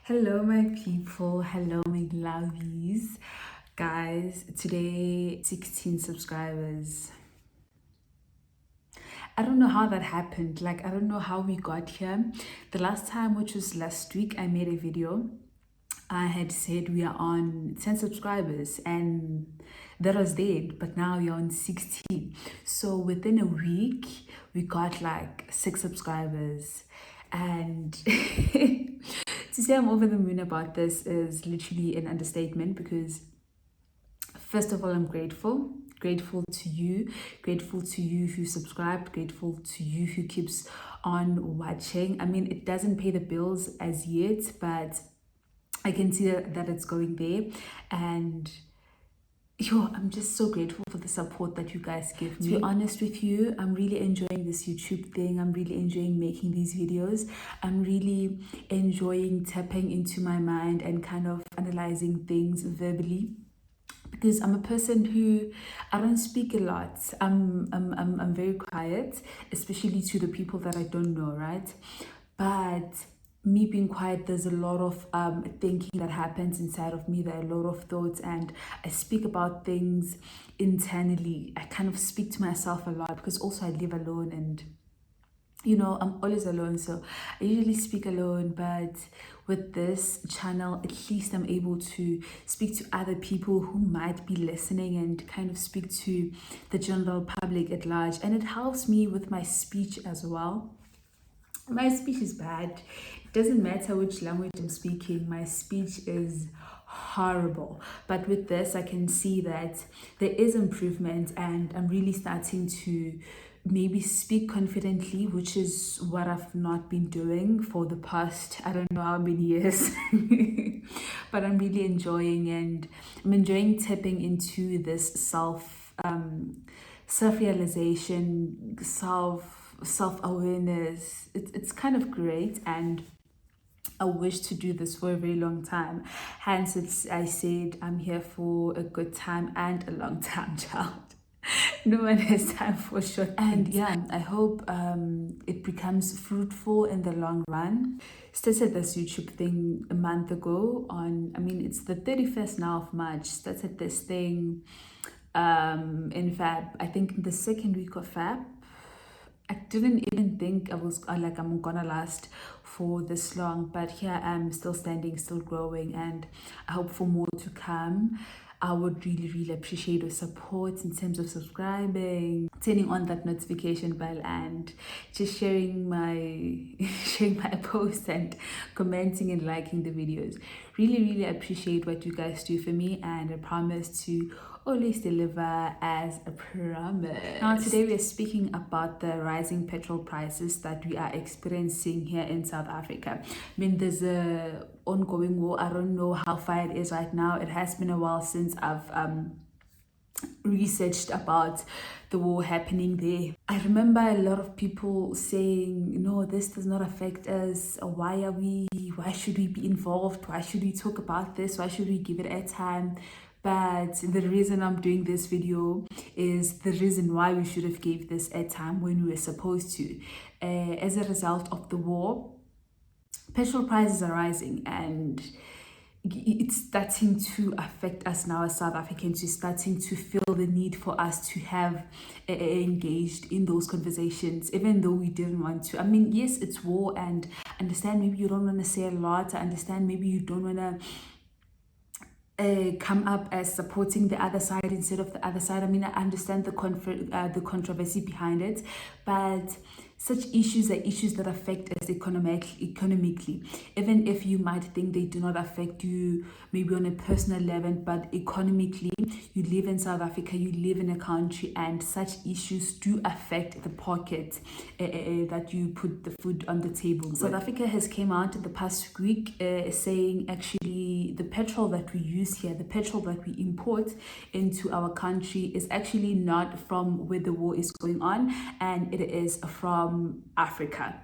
Hello, my people. Hello, my lovies. Guys, today 16 subscribers. I don't know how that happened. I don't know how we got here. The last time, which was last week, I made a video. I had said we are on 10 subscribers and that was dead, but now we're on 16. So within a week, we got like 6 subscribers. And to say I'm over the moon about this is literally an understatement because first of all, I'm grateful to you, grateful to you who subscribed, grateful to you who keeps on watching. I mean, it doesn't pay the bills as yet, but I can see that it's going there. And I'm just so grateful for the support that you guys give me. To be honest with you, I'm really enjoying this YouTube thing. I'm really enjoying making these videos. I'm really enjoying tapping into my mind and kind of analyzing things verbally, because I'm a person who I don't speak a lot. I'm very quiet, especially to the people that I don't know, right? But me being quiet, there's a lot of thinking that happens inside of me. There are a lot of thoughts, and I speak about things internally. I kind of speak to myself a lot because also I live alone, and I'm always alone, so I usually speak alone. But with this channel, at least I'm able to speak to other people who might be listening and kind of speak to the general public at large, and it helps me with my speech as well. My speech is bad. It doesn't matter which language I'm speaking, my speech is horrible. But with this, I can see that there is improvement, and I'm really starting to maybe speak confidently, which is what I've not been doing for the past, I don't know how many years. But I'm really enjoying, and I'm enjoying tapping into this self-realization, self-awareness. It's kind of great, and I wish to do this for a very long time. Hence, I said I'm here for a good time and a long time, child. No one has time for short. And yeah, I hope it becomes fruitful in the long run. Started this YouTube thing a month ago it's the 31st now of March. Started this thing in Feb, I think the second week of Feb. I didn't even think I'm gonna last for this long, but here I'm still standing, still growing, and I hope for more to come. I would really appreciate your support in terms of subscribing, turning on that notification bell, and just sharing my posts and commenting and liking the videos. Really appreciate what you guys do for me, and I promise to always deliver as a promise. Now today we are speaking about the rising petrol prices that we are experiencing here in South Africa. I mean, there's a ongoing war. I don't know how far it is right now. It has been a while since I've researched about the war happening there. I remember a lot of people saying, no, this does not affect us. Why should we be involved? Why should we talk about this? Why should we give it airtime? But the reason I'm doing this video is the reason why we should have gave this airtime when we were supposed to. As a result of the war, petrol prices are rising, and it's starting to affect us now as South Africans. We're starting to feel the need for us to have engaged in those conversations, even though we didn't want to. I mean, yes, it's war, and I understand maybe you don't want to say a lot. I understand maybe you don't want to come up as supporting the other side instead of the other side. I mean, I understand the controversy behind it, but such issues are issues that affect us economically, even if you might think they do not affect you maybe on a personal level, but economically, you live in South Africa, you live in a country, and such issues do affect the pocket that you put the food on the table. South Africa has came out in the past week saying actually the petrol that we use here, the petrol that we import into our country, is actually not from where the war is going on, and it is from Africa.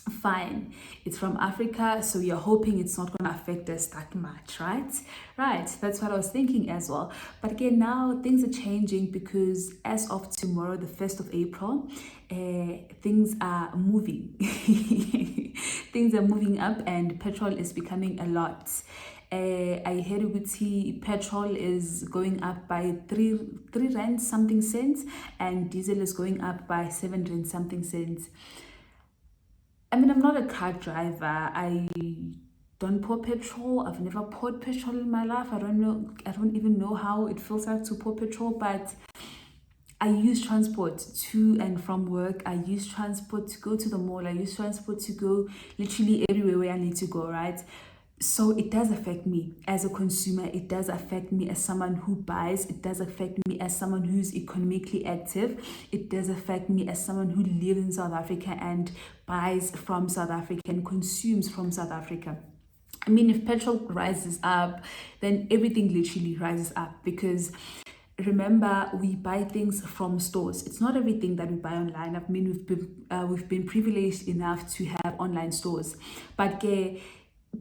fine, it's from Africa, so you're hoping it's not going to affect us that much, right? Right, that's what I was thinking as well. But again, now things are changing, because as of tomorrow, the 1st of April, things are moving. Things are moving up, and petrol is becoming a lot. I heard Uguti petrol is going up by 3 rand something cents, and diesel is going up by 7 rand something cents. I mean, I'm not a car driver. I don't pour petrol. I've never poured petrol in my life. I don't know. I don't even know how it feels like to pour petrol, but I use transport to and from work. I use transport to go to the mall. I use transport to go literally everywhere where I need to go, right? So it does affect me as a consumer. It does affect me as someone who buys. It does affect me as someone who's economically active. It does affect me as someone who lives in South Africa and buys from South Africa and consumes from South Africa. I mean, if petrol rises up, then everything literally rises up, because remember, we buy things from stores. It's not everything that we buy online. I mean, we've been privileged enough to have online stores, but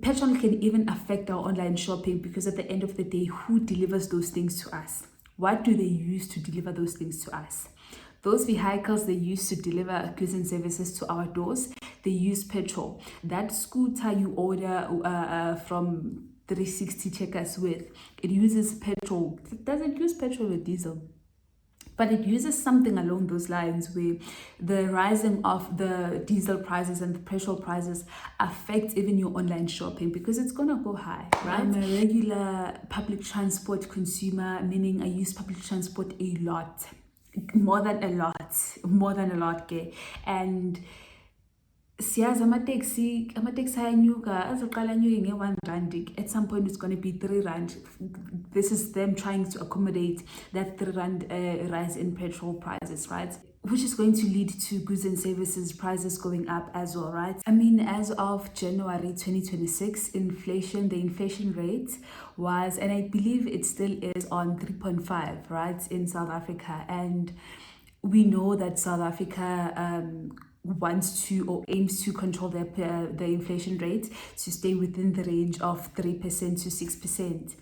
petrol can even affect our online shopping, because at the end of the day, who delivers those things to us? What do they use to deliver those things to us? Those vehicles they use to deliver goods and services to our doors, they use petrol. That scooter you order from 360 Checkers with, it uses petrol. It doesn't use petrol or diesel, but it uses something along those lines, where the rising of the diesel prices and the petrol prices affect even your online shopping, because it's gonna go high, right? I'm a regular public transport consumer, meaning I use public transport a lot, more than a lot, and siyazi amateksi ayanyuka, azoqala anyuke nge-1 rand. At some point it's going to be 3 rand. This is them trying to accommodate that 3 rand rise in petrol prices, right? Which is going to lead to goods and services prices going up as well, right? I mean, as of January 2026, the inflation rate was, and I believe it still is, on 3.5, right, in South Africa. And we know that South Africa wants to or aims to control the inflation rate to stay within the range of 3% to 6%.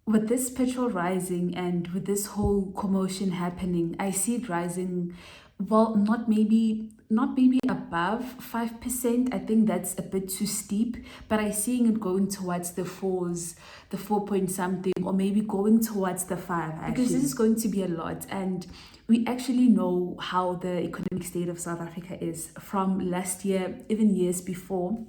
With this petrol rising and with this whole commotion happening, I see it rising, well, not maybe above 5%. I think that's a bit too steep, but I seeing it going towards the 4 point something, or maybe going towards the 5, actually, because this is going to be a lot. And we actually know how the economic state of South Africa is from last year, even years before.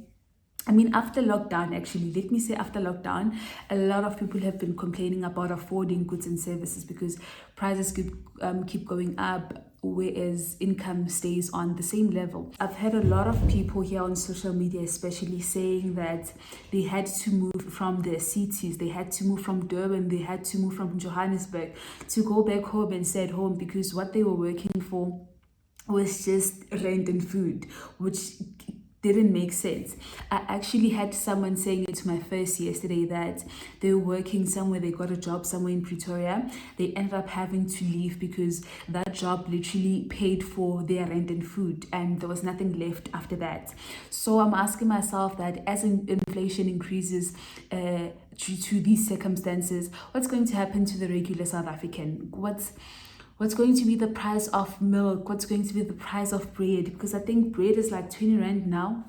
I mean, after lockdown, actually, let me say after lockdown, a lot of people have been complaining about affording goods and services, because prices keep going up, whereas income stays on the same level. I've heard a lot of people here on social media especially saying that they had to move from their cities, they had to move from Durban, they had to move from Johannesburg to go back home and stay at home, because what they were working for was just rent and food, which didn't make sense. I actually had someone saying it to my face yesterday that they were working somewhere, they got a job somewhere in Pretoria. They ended up having to leave because that job literally paid for their rent and food, and there was nothing left after that. So I'm asking myself that as inflation increases due to these circumstances, what's going to happen to the regular South African? What's going to be the price of milk? What's going to be the price of bread? Because I think bread is like 20 rand now.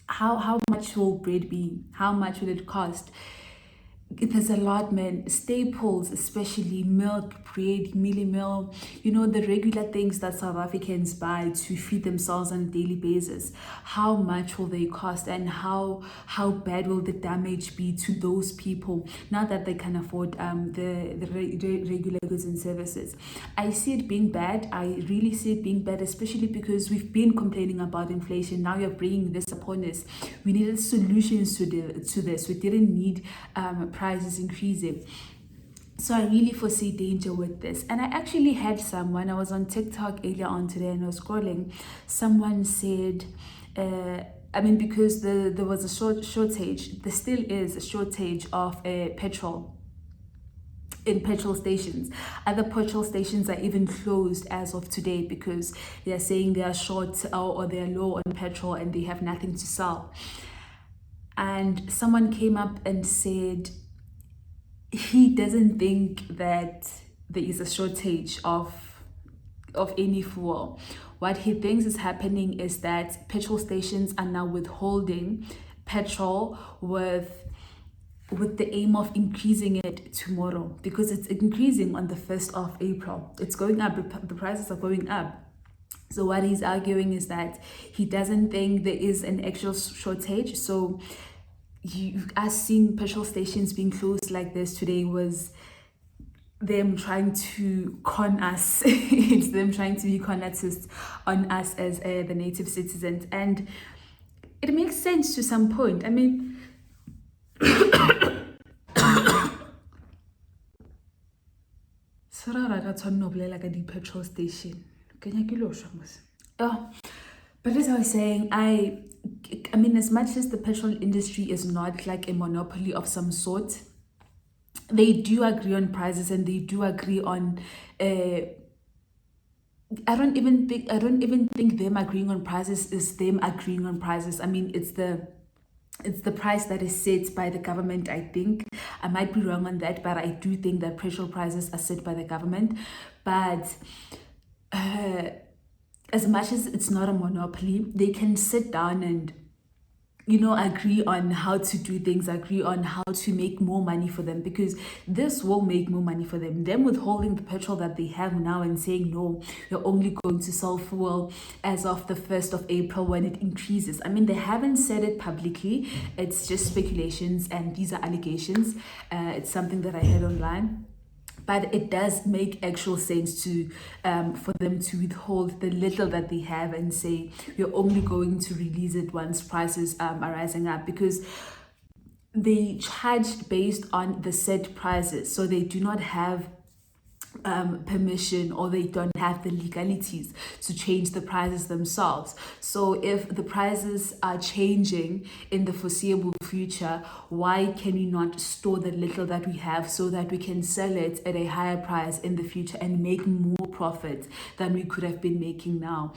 How much will bread be? How much will it cost? There's a lot, man. Staples, especially milk, bread, mealie meal, the regular things that South Africans buy to feed themselves on a daily basis. How much will they cost, and how bad will the damage be to those people now that they can afford the regular goods and services? I see it being bad. I really see it being bad, especially because we've been complaining about inflation. Now you're bringing this upon us. We needed solutions to this. We didn't need prices increasing. So I really foresee danger with this. And I actually had someone, I was on TikTok earlier on today and I was scrolling, someone said, because there was a shortage, there still is a shortage of petrol. in petrol stations. Other petrol stations are even closed as of today because they are saying they are short or they are low on petrol and they have nothing to sell. And someone came up and said he doesn't think that there is a shortage of any fuel. What he thinks is happening is that petrol stations are now withholding petrol with the aim of increasing it tomorrow, because it's increasing on the 1st of April. It's going up, the prices are going up. So what he's arguing is that he doesn't think there is an actual shortage. So us seeing petrol stations being closed like this today was them trying to con us. It's them trying to be con artists on us as the native citizens. And it makes sense to some point. I mean, petrol station. Oh, but as I was saying, I mean, as much as the petrol industry is not like a monopoly of some sort, they do agree on prices and they do agree on I don't even think them agreeing on prices is them agreeing on prices. I mean, it's the price that is set by the government. I think I might be wrong on that, but I do think that petrol prices are set by the government. But as much as it's not a monopoly, they can sit down and agree on how to do things, agree on how to make more money for them, because this will make more money for them. Them withholding the petrol that they have now and saying, no, you're only going to sell fuel as of the 1st of April when it increases. I mean, they haven't said it publicly. It's just speculations and these are allegations. It's something that I heard online. But it does make actual sense to for them to withhold the little that they have and say we're only going to release it once prices are rising up, because they charged based on the set prices, so they do not have permission, or they don't have the legalities to change the prices themselves. So if the prices are changing in the foreseeable future, why can we not store the little that we have so that we can sell it at a higher price in the future and make more profit than we could have been making now?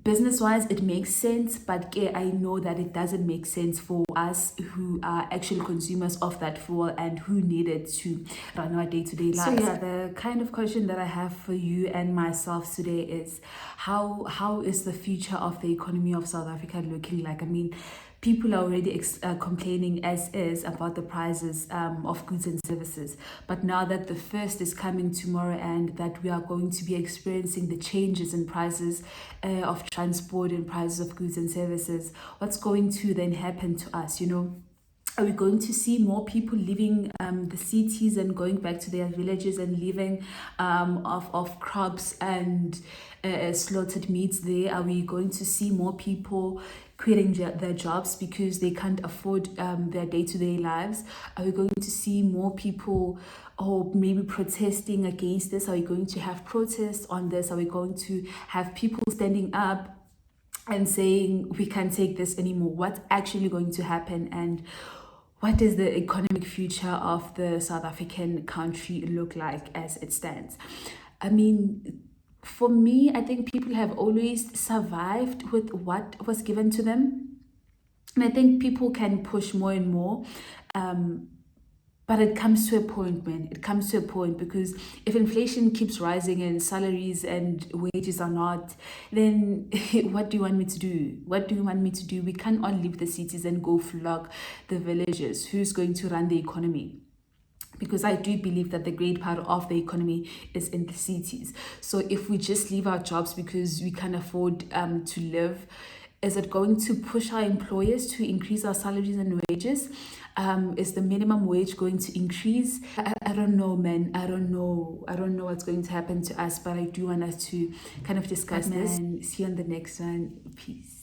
Business-wise, it makes sense, but I know that it doesn't make sense for us who are actual consumers of that fuel and who need it to run our day-to-day lives. So the kind of question that I have for you and myself today is how is the future of the economy of South Africa looking like? I mean, people are already complaining as is about the prices of goods and services. But now that the 1st is coming tomorrow and that we are going to be experiencing the changes in prices of transport and prices of goods and services, what's going to then happen to us? Are we going to see more people leaving the cities and going back to their villages and living of crops and slaughtered meats there? Are we going to see more people quitting their jobs because they can't afford their day-to-day lives? Are we going to see more people maybe protesting against this? Are we going to have protests on this? Are we going to have people standing up and saying we can't take this anymore? What's actually going to happen, and what does the economic future of the South African country look like as it stands? I mean, for me, I think people have always survived with what was given to them. And I think people can push more and more. But it comes to a point, man. It comes to a point, because if inflation keeps rising and salaries and wages are not, then what do you want me to do? What do you want me to do? We can't all leave the cities and go flog the villages. Who's going to run the economy? Because I do believe that the great part of the economy is in the cities. So if we just leave our jobs because we can't afford to live, is it going to push our employers to increase our salaries and wages? Is the minimum wage going to increase? I don't know, man. I don't know what's going to happen to us, but I do want us to kind of discuss this. And see you on the next one. Peace.